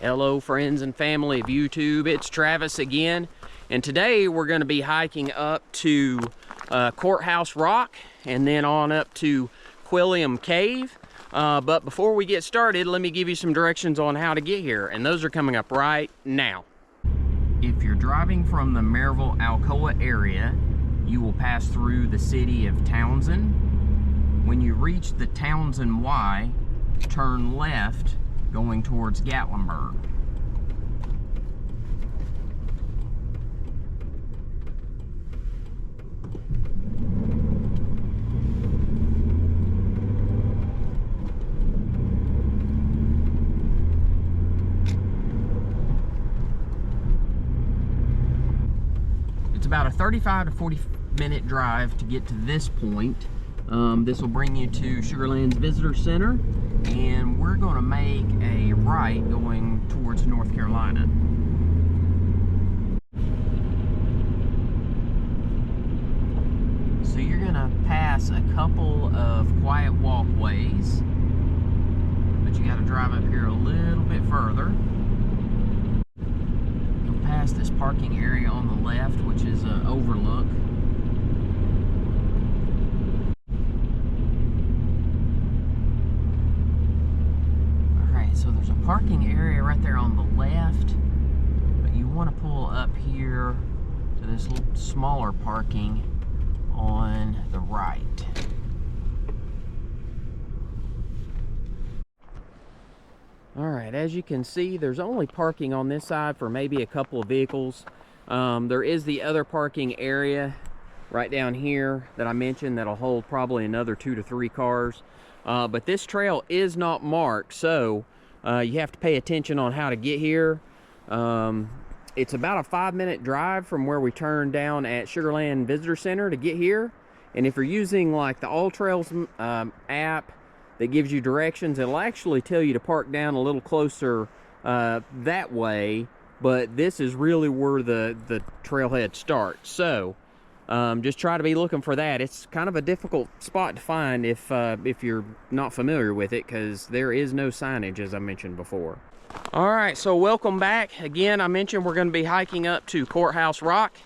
Hello friends and family of YouTube, it's Travis again, and today we're going to be hiking up to Courthouse Rock and then on up to Quilliam Cave. But before we get started, let me give you some directions on how to get here, and those are coming up right now. If you're driving from the Maryville, Alcoa area, you will pass through the city of Townsend. When you reach the Townsend Y, turn left going towards Gatlinburg. It's about a 35 to 40 minute drive to get to this point. This will bring you to Sugar Land's Visitor Center, and we're going to make a right going towards North Carolina. So you're going to pass a couple of quiet walkways, but you got to drive up here a little bit further. You'll pass this parking area on the left, which is an overlook. So there's a parking area right there on the left, but you want to pull up here to this little smaller parking on the right. Alright, as you can see, there's only parking on this side for maybe a couple of vehicles. There is the other parking area right down here that I mentioned that'll hold probably another 2 to 3 cars. But this trail is not marked, so you have to pay attention on how to get here. It's about a 5-minute drive from where we turned down at Sugar Land Visitor Center to get here. And if you're using like the All Trails app that gives you directions, it'll actually tell you to park down a little closer that way. But this is really where the trailhead starts. So just try to be looking for that. It's kind of a difficult spot to find if you're not familiar with it, because there is no signage, as I mentioned before. All right, so welcome back. Again, I mentioned we're going to be hiking up to Courthouse Rock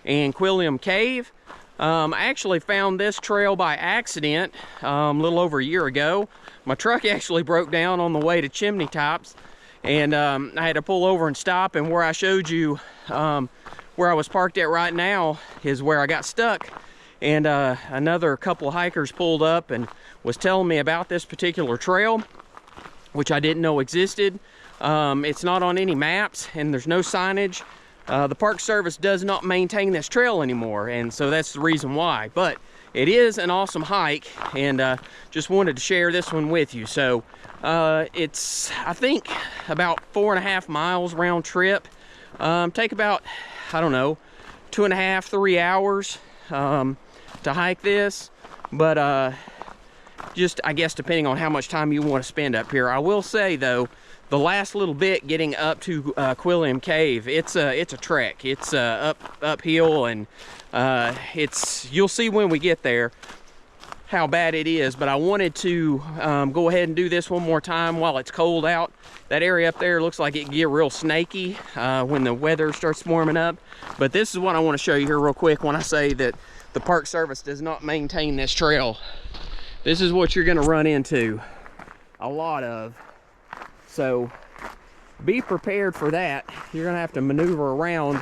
and Quilliam Cave. I actually found this trail by accident a little over a year ago. My truck actually broke down on the way to Chimney Tops, and I had to pull over and stop, and where I showed you where I was parked at right now is where I got stuck, and another couple of hikers pulled up and was telling me about this particular trail, which I didn't know existed. It's not on any maps, and there's no signage. The Park Service does not maintain this trail anymore, and so that's the reason why. But it is an awesome hike, and just wanted to share this one with you. So it's, I think, about 4.5 miles round trip. Take about, I don't know, 2.5 to 3 hours to hike this, but just, I guess, depending on how much time you want to spend up here. I will say though, the last little bit getting up to Quilliam Cave, it's a trek. It's uphill, and you'll see when we get there how bad it is. But I wanted to go ahead and do this one more time while it's cold out. That area up there looks like it can get real snaky when the weather starts warming up. But this is what I want to show you here real quick when I say that the Park Service does not maintain this trail. This is what you're going to run into a lot of. So be prepared for that. You're going to have to maneuver around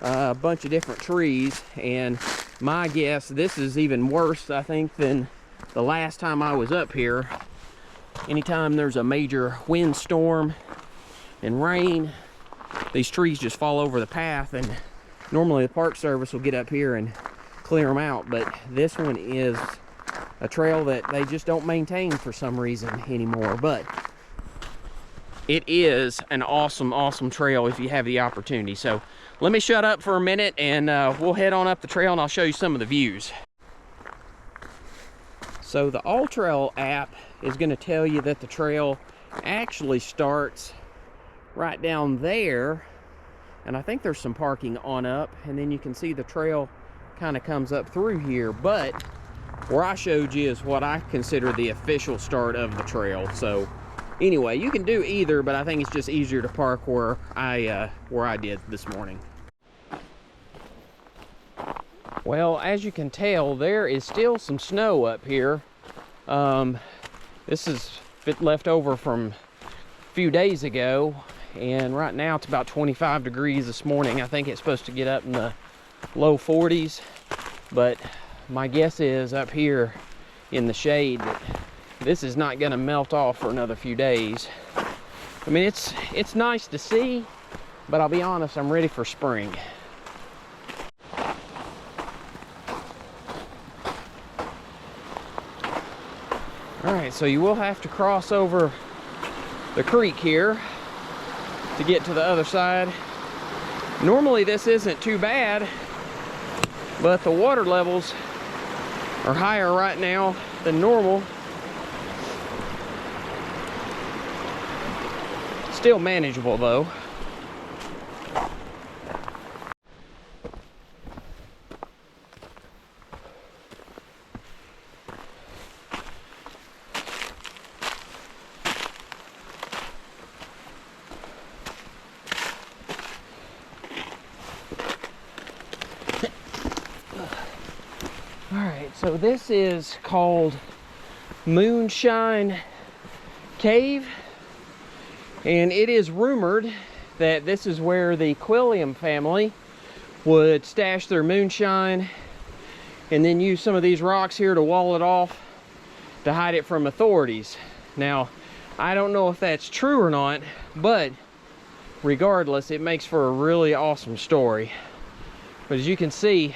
a bunch of different trees, and my guess, this is even worse, I think, than the last time I was up here. Anytime there's a major windstorm and rain, these trees just fall over the path, and normally the Park Service will get up here and clear them out, but this one is a trail that they just don't maintain for some reason anymore. But it is an awesome trail if you have the opportunity. So let me shut up for a minute, and we'll head on up the trail, and I'll show you some of the views. So the All Trail app is going to tell you that the trail actually starts right down there, and I think there's some parking on up, and then you can see the trail kind of comes up through here. But where I showed you is what I consider the official start of the trail. So Anyway, you can do either, but I think it's just easier to park where I did this morning. Well, as you can tell, there is still some snow up here. This is left over from a few days ago, and right now it's about 25 degrees this morning. I think it's supposed to get up in the low 40s, but my guess is up here in the shade that this is not going to melt off for another few days. I mean, it's nice to see, but I'll be honest, I'm ready for spring. All right, so you will have to cross over the creek here to get to the other side. Normally this isn't too bad, but the water levels are higher right now than normal. Still manageable though. Alright, so this is called Moonshine Cave, and it is rumored that this is where the Quilliam family would stash their moonshine and then use some of these rocks here to wall it off to hide it from authorities. Now, I don't know if that's true or not, but regardless, it makes for a really awesome story. But as you can see,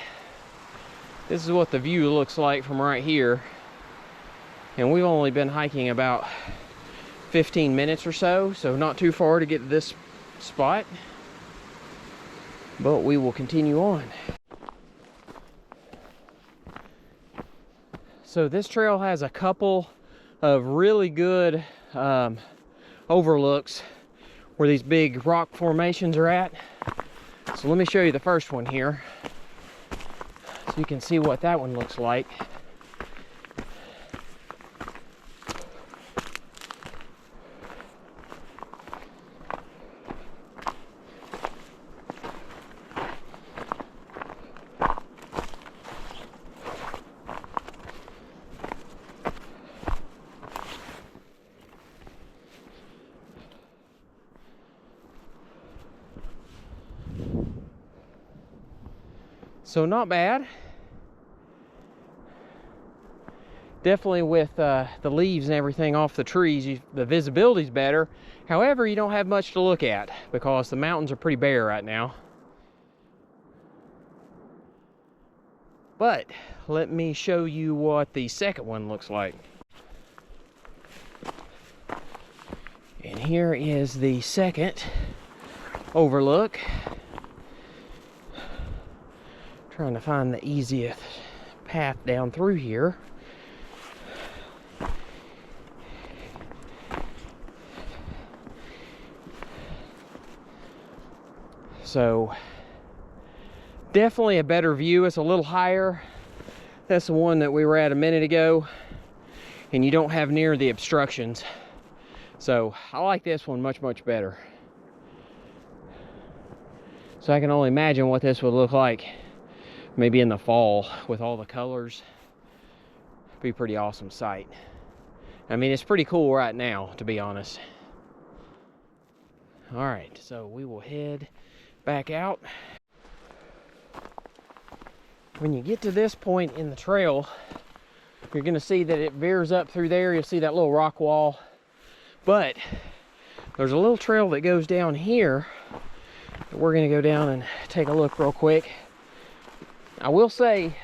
this is what the view looks like from right here. And we've only been hiking about 15 minutes or so, so not too far to get to this spot. But we will continue on. So this trail has a couple of really good overlooks where these big rock formations are at. So let me show you the first one here, so you can see what that one looks like. So not bad. Definitely with the leaves and everything off the trees, the visibility's better. However, you don't have much to look at because the mountains are pretty bare right now. But let me show you what the second one looks like. And here is the second overlook. Trying to find the easiest path down through here. So definitely a better view. It's a little higher. That's the one that we were at a minute ago, and you don't have near the obstructions. So I like this one much better. So I can only imagine what this would look like maybe in the fall with all the colors. Be a pretty awesome sight. I mean, it's pretty cool right now, to be honest. All right, so we will head back out. When you get to this point in the trail, you're gonna see that it veers up through there. You'll see that little rock wall, but there's a little trail that goes down here that we're gonna go down and take a look real quick. I will say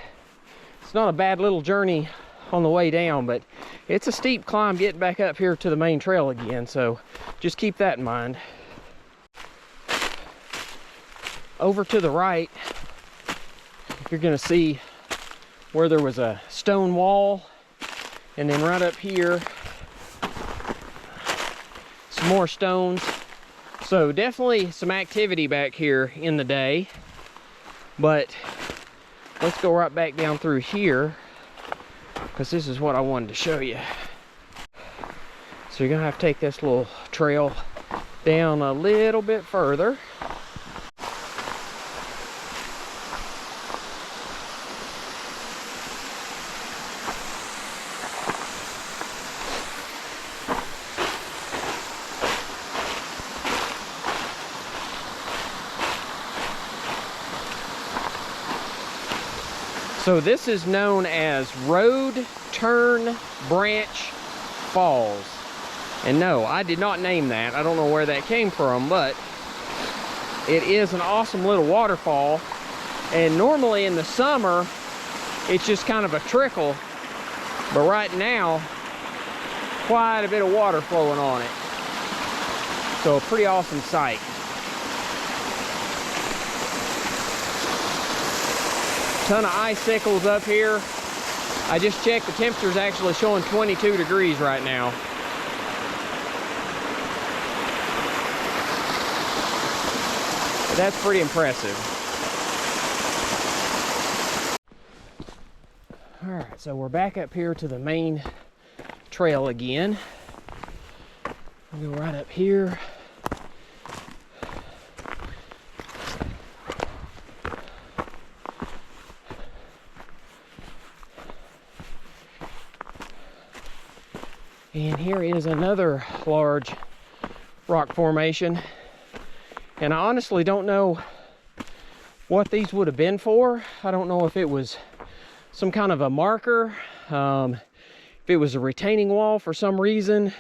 it's not a bad little journey on the way down, but it's a steep climb getting back up here to the main trail again, so just keep that in mind. Over to the right, you're gonna see where there was a stone wall, and then right up here, some more stones. So definitely some activity back here in the day, but let's go right back down through here, because this is what I wanted to show you. So you're gonna have to take this little trail down a little bit further. So this is known as Road Turn Branch Falls. And no, I did not name that. I don't know where that came from, but it is an awesome little waterfall. And normally in the summer, it's just kind of a trickle. But right now, quite a bit of water flowing on it. So a pretty awesome sight. Ton of icicles up here. I just checked, the temperature's actually showing 22 degrees right now. But that's pretty impressive. All right, so we're back up here to the main trail again. We'll go right up here. And here is another large rock formation. And I honestly don't know what these would have been for. I don't know if it was some kind of a marker, if it was a retaining wall for some reason, if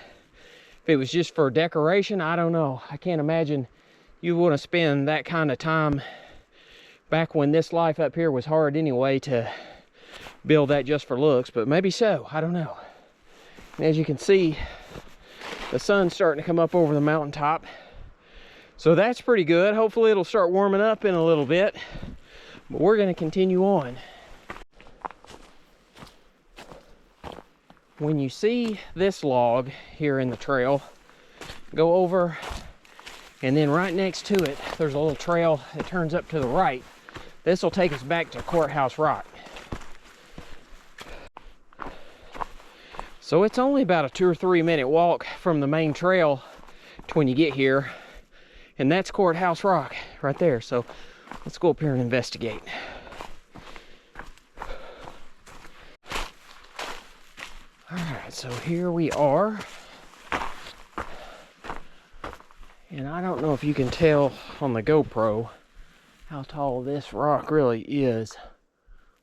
it was just for decoration, I don't know. I can't imagine you want to spend that kind of time back when this life up here was hard anyway to build that just for looks, but maybe so, I don't know. And as you can see, the sun's starting to come up over the mountaintop. So that's pretty good. Hopefully it'll start warming up in a little bit. But we're going to continue on. When you see this log here in the trail, go over, and then right next to it, there's a little trail that turns up to the right. This will take us back to Courthouse Rock. So it's only about a 2 or 3 minute walk from the main trail to when you get here. And that's Courthouse Rock right there. So let's go up here and investigate. All right, so here we are. And I don't know if you can tell on the GoPro how tall this rock really is,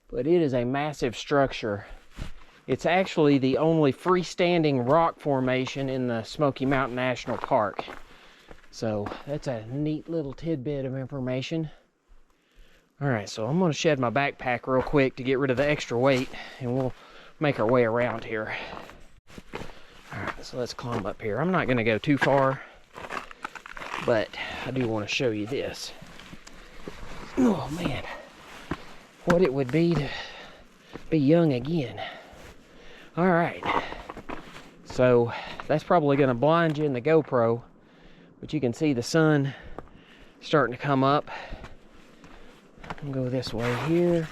but it is a massive structure. It's actually the only freestanding rock formation in the Smoky Mountain National Park. So that's a neat little tidbit of information. All right, so I'm going to shed my backpack real quick to get rid of the extra weight, and we'll make our way around here. All right, so let's climb up here. I'm not going to go too far, but I do want to show you this. Oh man, what it would be to be young again. All right, so that's probably going to blind you in the GoPro, but you can see the sun starting to come up. I'll go this way here.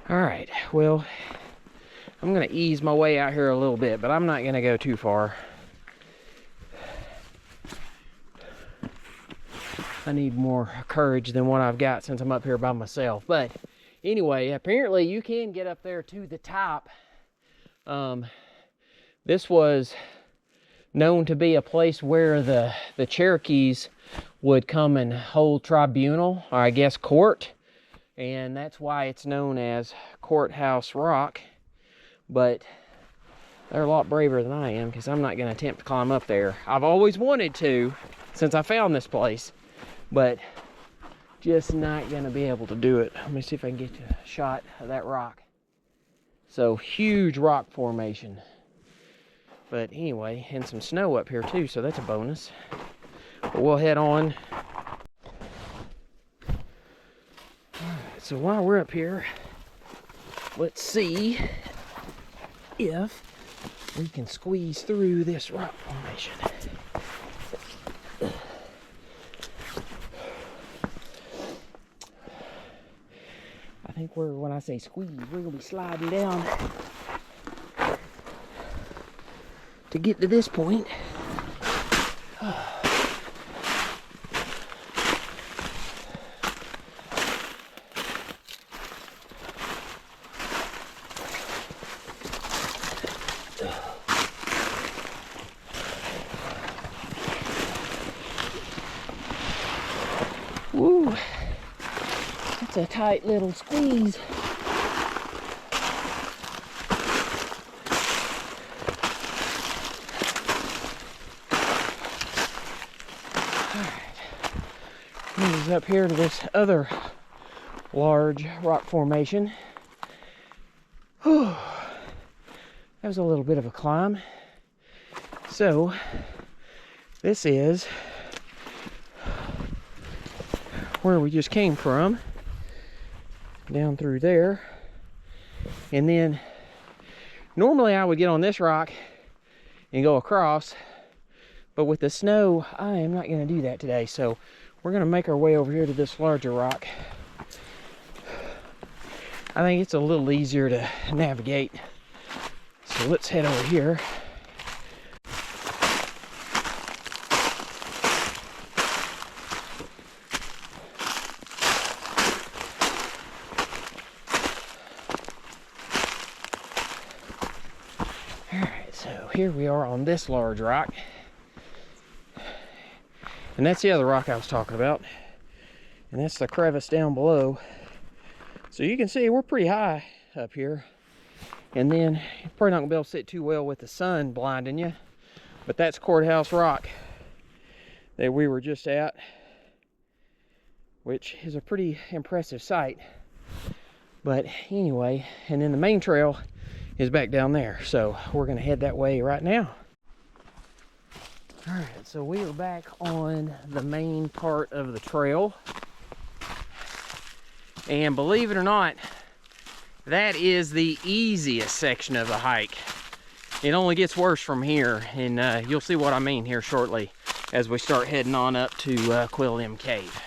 All right, well, I'm going to ease my way out here a little bit, but I'm not going to go too far. I need more courage than what I've got since I'm up here by myself. But anyway, apparently you can get up there to the top. This was known to be a place where the Cherokees would come and hold tribunal, or I guess court. And that's why it's known as Courthouse Rock. But they're a lot braver than I am, because I'm not going to attempt to climb up there. I've always wanted to since I found this place, but just not going to be able to do it. Let me see if I can get a shot of that rock. So huge rock formation. But anyway, and some snow up here too, so that's a bonus. But we'll head on. So while we're up here, let's see if we can squeeze through this rock formation. I think when I say squeeze, we're gonna be sliding down to get to this point. Woo! That's a tight little squeeze. Moves up here to this other large rock formation. Whew. That was a little bit of a climb. So, this is where we just came from, down through there. And then normally I would get on this rock and go across, but with the snow I am not going to do that today. So we're going to make our way over here to this larger rock. I think it's a little easier to navigate, so let's head over here. Here we are on this large rock, and that's the other rock I was talking about, and that's the crevice down below. So you can see we're pretty high up here, and then you're probably not gonna be able to sit too well with the sun blinding you, but that's Courthouse Rock that we were just at, which is a pretty impressive sight. But anyway, and then the main trail is back down there, so we're gonna head that way right now. All right, so we are back on the main part of the trail, and believe it or not, that is the easiest section of the hike. It only gets worse from here, and you'll see what I mean here shortly as we start heading on up to Quilliam Cave.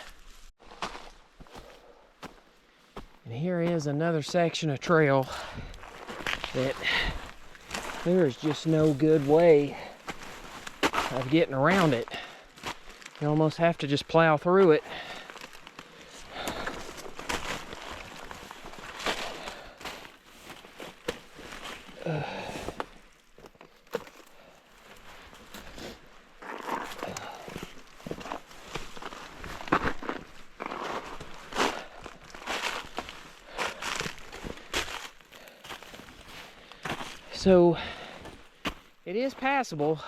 And here is another section of trail that there is just no good way of getting around it. You almost have to just plow through it. So it is passable,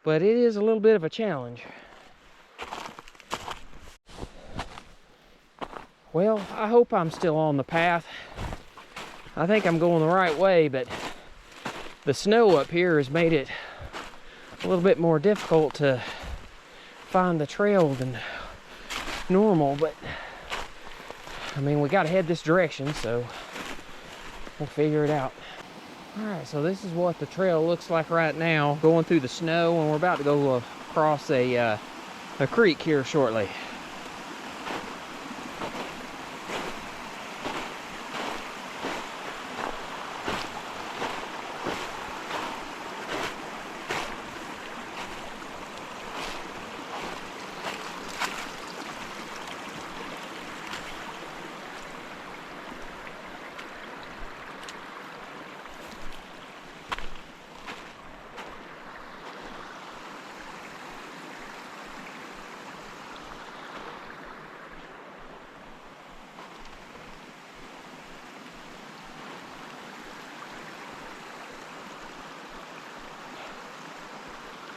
but it is a little bit of a challenge. Well, I hope I'm still on the path. I think I'm going the right way, but the snow up here has made it a little bit more difficult to find the trail than normal, but I mean, we got to head this direction, so we'll figure it out. All right, so this is what the trail looks like right now, going through the snow, and we're about to go across a creek here shortly.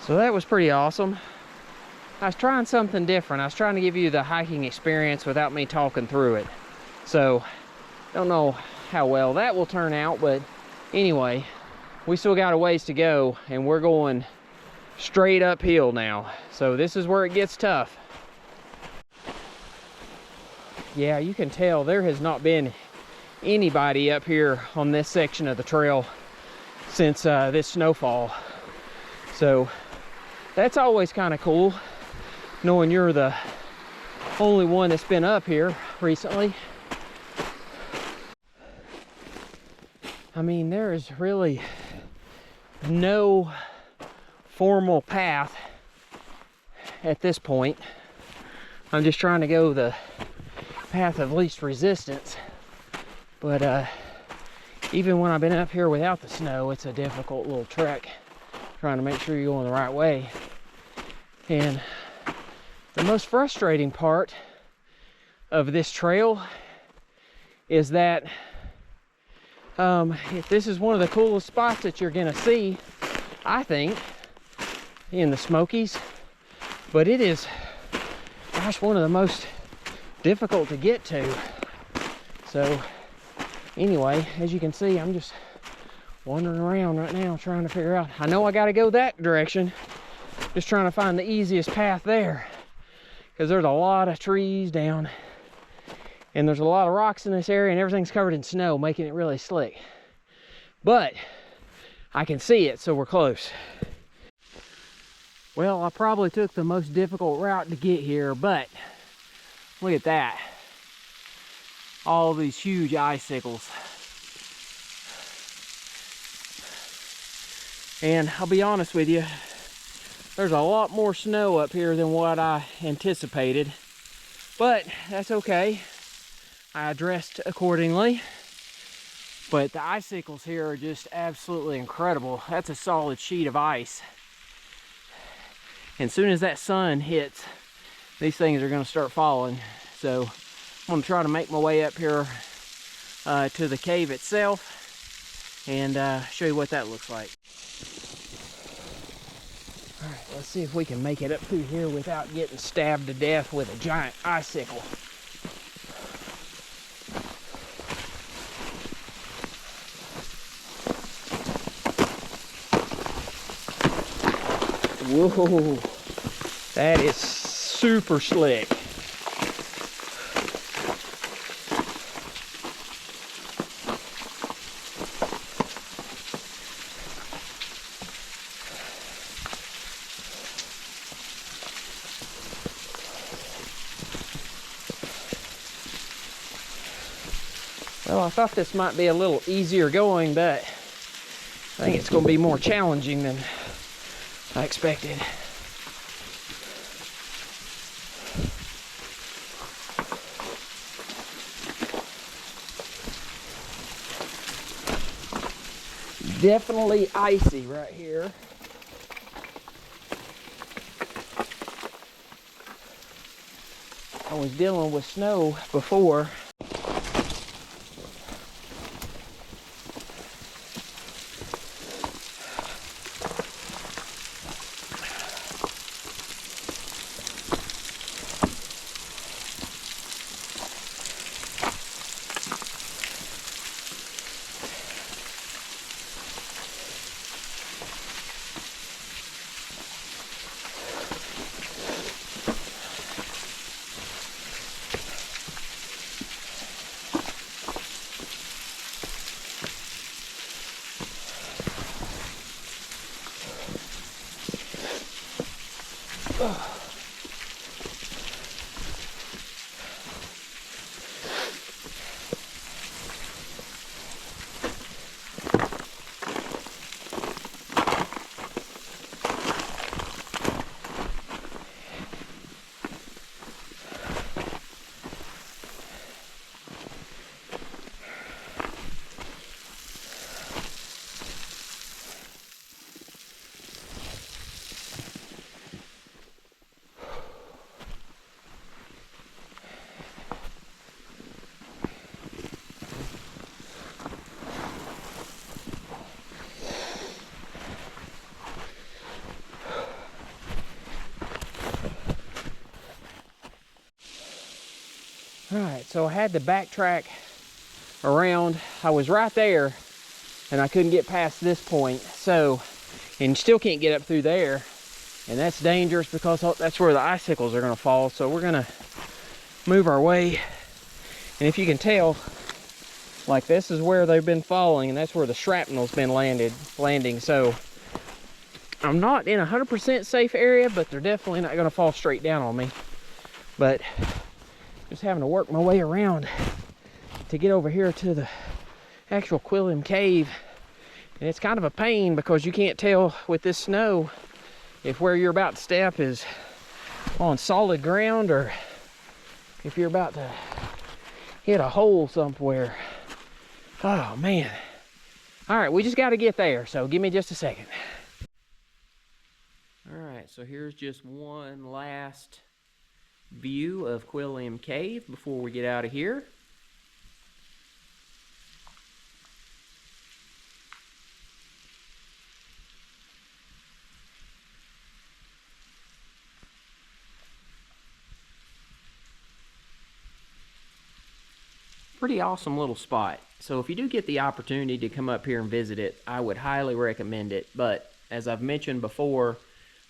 So that was pretty awesome. I was trying something different. I was trying to give you the hiking experience without me talking through it. So, don't know how well that will turn out, but anyway, we still got a ways to go, and we're going straight uphill now. So this is where it gets tough. Yeah, you can tell there has not been anybody up here on this section of the trail since this snowfall. So that's always kind of cool, knowing you're the only one that's been up here recently. I mean, there is really no formal path at this point. I'm just trying to go the path of least resistance. But even when I've been up here without the snow, it's a difficult little trek, trying to make sure you're going the right way. And the most frustrating part of this trail is that if this is one of the coolest spots that you're gonna see, I think, in the Smokies, but it is, gosh, one of the most difficult to get to. So anyway, as you can see, I'm just wandering around right now trying to figure out. I know I got to go that direction, just trying to find the easiest path there, because there's a lot of trees down and there's a lot of rocks in this area and everything's covered in snow, making it really slick. But I can see it, so we're close. Well, I probably took the most difficult route to get here, but look at that. All these huge icicles. And I'll be honest with you, there's a lot more snow up here than what I anticipated, but that's okay. I dressed accordingly. But the icicles here are just absolutely incredible. That's a solid sheet of ice. And as soon as that sun hits, these things are going to start falling. So I'm going to try to make my way up here to the cave itself and show you what that looks like. All right, let's see if we can make it up through here without getting stabbed to death with a giant icicle. Whoa, that is super slick. Well, I thought this might be a little easier going, but I think it's going to be more challenging than I expected. Definitely icy right here. I was dealing with snow before. Alright, so I had to backtrack around. I was right there and I couldn't get past this point, so, and still can't get up through there, and that's dangerous because that's where the icicles are going to fall. So we're going to move our way, and if you can tell, Like this is where they've been falling, and that's where the shrapnel's been landing. So I'm not in a 100% safe area, but they're definitely not gonna fall straight down on me. But just having to work my way around to get over here to the actual Quilliam Cave. And it's kind of a pain because you can't tell with this snow if where you're about to step is on solid ground or if you're about to hit a hole somewhere. Oh man. All right, we just got to get there, so give me just a second. All right, so here's just one last view of Quilliam Cave before we get out of here. Pretty awesome little spot. So if you do get the opportunity to come up here and visit it, I would highly recommend it. But as I've mentioned before,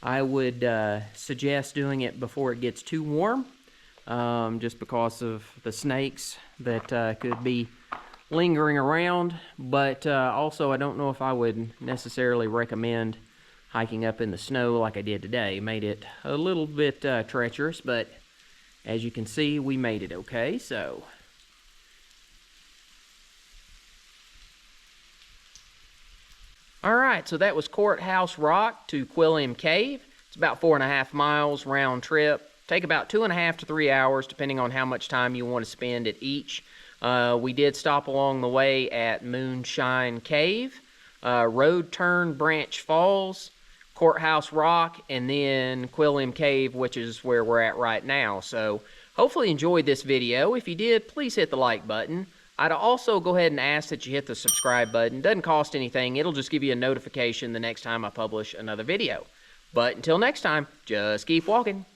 I would suggest doing it before it gets too warm, just because of the snakes that could be lingering around. But also, I don't know if I would necessarily recommend hiking up in the snow like I did today. Made it a little bit treacherous, but as you can see, we made it okay. So all right, so that was Courthouse Rock to Quilliam Cave. It's about 4.5 miles round trip. Take about 2.5 to 3 hours, depending on how much time you want to spend at each. We did stop along the way at Moonshine Cave, Road Turn Branch Falls, Courthouse Rock, and then Quilliam Cave, which is where we're at right now. So hopefully you enjoyed this video. If you did, please hit the like button. I'd also go ahead and ask that you hit the subscribe button. Doesn't cost anything. It'll just give you a notification the next time I publish another video. But until next time, just keep walking.